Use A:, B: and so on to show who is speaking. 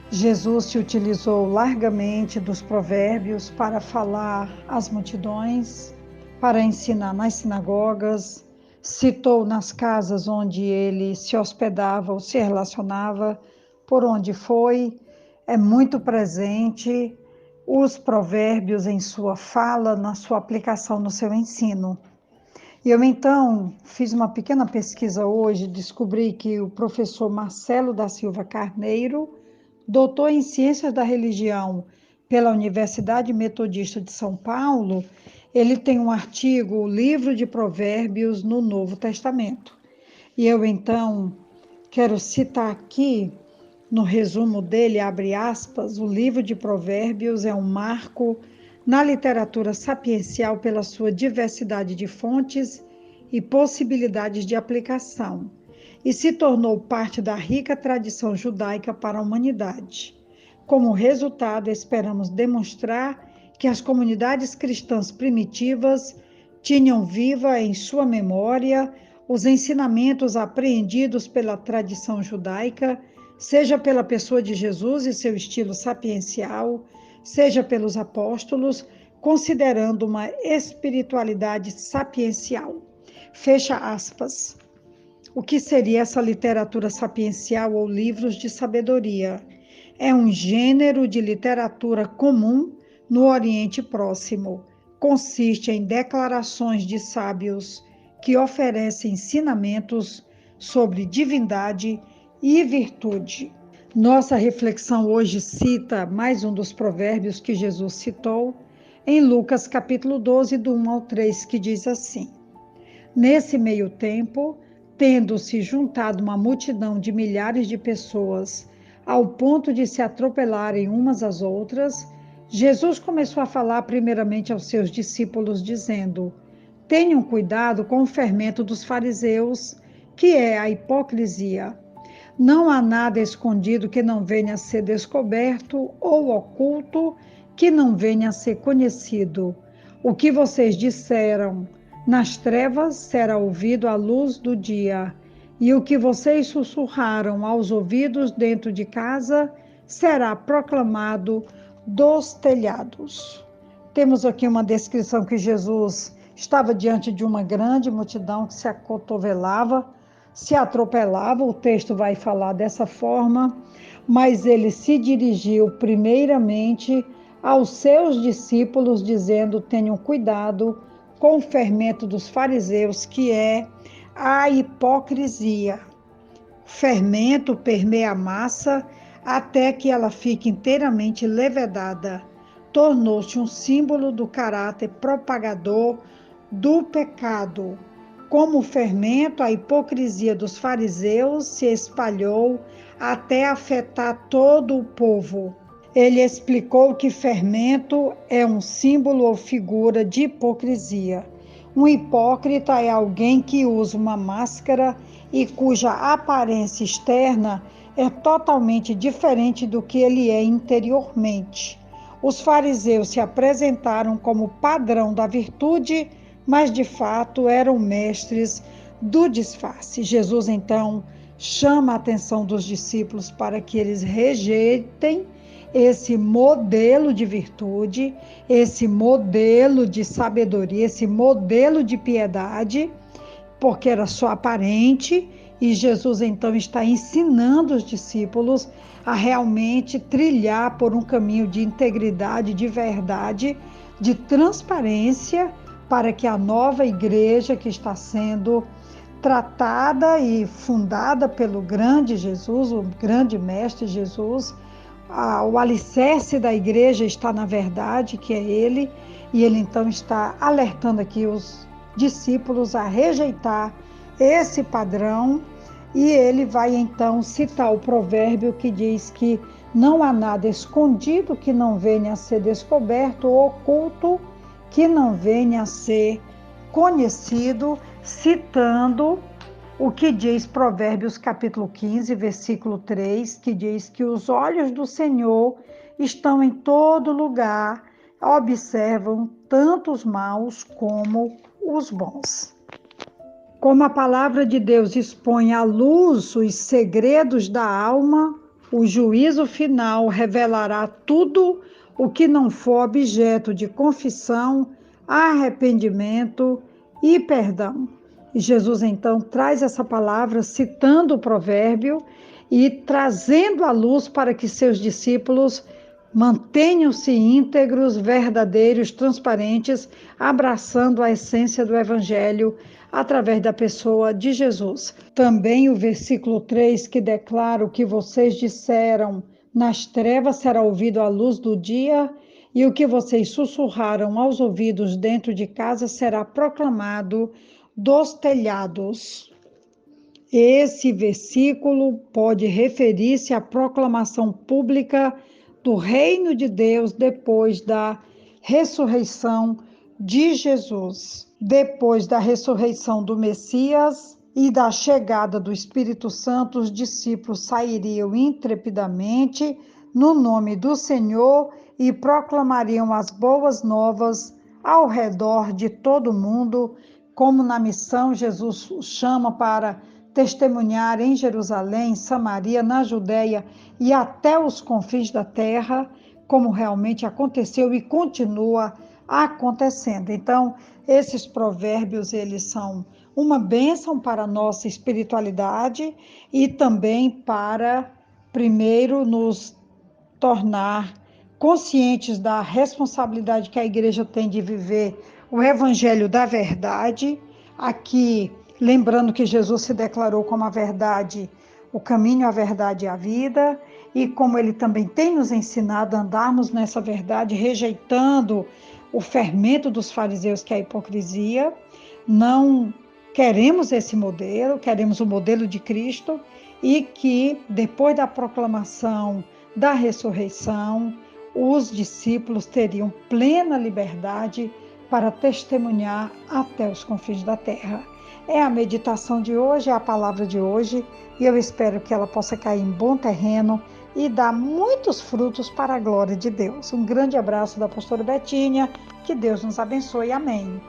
A: Jesus se utilizou largamente dos provérbios para falar às multidões, para ensinar nas sinagogas, citou nas casas onde ele se hospedava ou se relacionava, por onde foi, é muito presente os provérbios em sua fala, na sua aplicação no seu ensino. E eu então fiz uma pequena pesquisa hoje, descobri que o professor Marcelo da Silva Carneiro, doutor em Ciências da Religião pela Universidade Metodista de São Paulo, ele tem um artigo, o Livro de Provérbios no Novo Testamento. E eu então quero citar aqui, no resumo dele, abre aspas, o livro de Provérbios é um marco na literatura sapiencial pela sua diversidade de fontes e possibilidades de aplicação, e se tornou parte da rica tradição judaica para a humanidade. Como resultado, esperamos demonstrar que as comunidades cristãs primitivas tinham viva em sua memória os ensinamentos apreendidos pela tradição judaica, seja pela pessoa de Jesus e seu estilo sapiencial, seja pelos apóstolos, considerando uma espiritualidade sapiencial. Fecha aspas. O que seria essa literatura sapiencial ou livros de sabedoria? É um gênero de literatura comum no Oriente Próximo. Consiste em declarações de sábios que oferecem ensinamentos sobre divindade e virtude. Nossa reflexão hoje cita mais um dos provérbios que Jesus citou em Lucas capítulo 12, do 1 ao 3, que diz assim: Nesse meio tempo, tendo-se juntado uma multidão de milhares de pessoas, ao ponto de se atropelarem umas às outras, Jesus começou a falar primeiramente aos seus discípulos, dizendo: Tenham cuidado com o fermento dos fariseus, que é a hipocrisia. Não há nada escondido que não venha a ser descoberto, ou oculto que não venha a ser conhecido. O que vocês disseram nas trevas será ouvido à luz do dia, e o que vocês sussurraram aos ouvidos dentro de casa será proclamado dos telhados. Temos aqui uma descrição que Jesus estava diante de uma grande multidão que se acotovelava, se atropelava, o texto vai falar dessa forma, mas ele se dirigiu primeiramente aos seus discípulos, dizendo: tenham cuidado com o fermento dos fariseus, que é a hipocrisia. O fermento permeia a massa até que ela fique inteiramente levedada. Tornou-se um símbolo do caráter propagador do pecado. Como o fermento, a hipocrisia dos fariseus se espalhou até afetar todo o povo. Ele explicou que fermento é um símbolo ou figura de hipocrisia. Um hipócrita é alguém que usa uma máscara e cuja aparência externa é totalmente diferente do que ele é interiormente. Os fariseus se apresentaram como padrão da virtude, mas de fato eram mestres do disfarce. Jesus então chama a atenção dos discípulos para que eles rejeitem esse modelo de virtude, esse modelo de sabedoria, esse modelo de piedade, porque era só aparente, e Jesus então está ensinando os discípulos a realmente trilhar por um caminho de integridade, de verdade, de transparência, para que a nova igreja que está sendo tratada e fundada pelo grande Jesus, o grande mestre Jesus, o alicerce da igreja está na verdade, que é ele, e ele então está alertando aqui os discípulos a rejeitar esse padrão, e ele vai então citar o provérbio que diz que não há nada escondido que não venha a ser descoberto, ou oculto que não venha a ser conhecido, citando o que diz Provérbios capítulo 15, versículo 3, que diz que os olhos do Senhor estão em todo lugar, observam tanto os maus como os bons. Como a palavra de Deus expõe à luz os segredos da alma, O juízo final revelará tudo o que não for objeto de confissão, arrependimento e perdão. E Jesus então traz essa palavra citando o provérbio e trazendo a luz para que seus discípulos mantenham-se íntegros, verdadeiros, transparentes, abraçando a essência do Evangelho através da pessoa de Jesus. Também o versículo 3, que declara: o que vocês disseram nas trevas será ouvido à luz do dia, e o que vocês sussurraram aos ouvidos dentro de casa será proclamado dos telhados. Esse versículo pode referir-se à proclamação pública do reino de Deus depois da ressurreição de Jesus. Depois da ressurreição do Messias e da chegada do Espírito Santo, os discípulos sairiam intrepidamente no nome do Senhor e proclamariam as boas novas ao redor de todo o mundo, como na missão Jesus os chama para testemunhar em Jerusalém, Samaria, na Judéia e até os confins da terra, como realmente aconteceu e continua acontecendo. Então, esses provérbios, eles são uma bênção para a nossa espiritualidade e também para, primeiro, nos tornar conscientes da responsabilidade que a igreja tem de viver o evangelho da verdade. Aqui, lembrando que Jesus se declarou como a verdade, o caminho, a verdade e a vida, e como ele também tem nos ensinado a andarmos nessa verdade, rejeitando o fermento dos fariseus, que é a hipocrisia. Não queremos esse modelo, queremos o modelo de Cristo, e que depois da proclamação da ressurreição, os discípulos teriam plena liberdade para testemunhar até os confins da terra. É a meditação de hoje, é a palavra de hoje, e eu espero que ela possa cair em bom terreno e dar muitos frutos para a glória de Deus. Um grande abraço da pastora Betinha, que Deus nos abençoe, amém.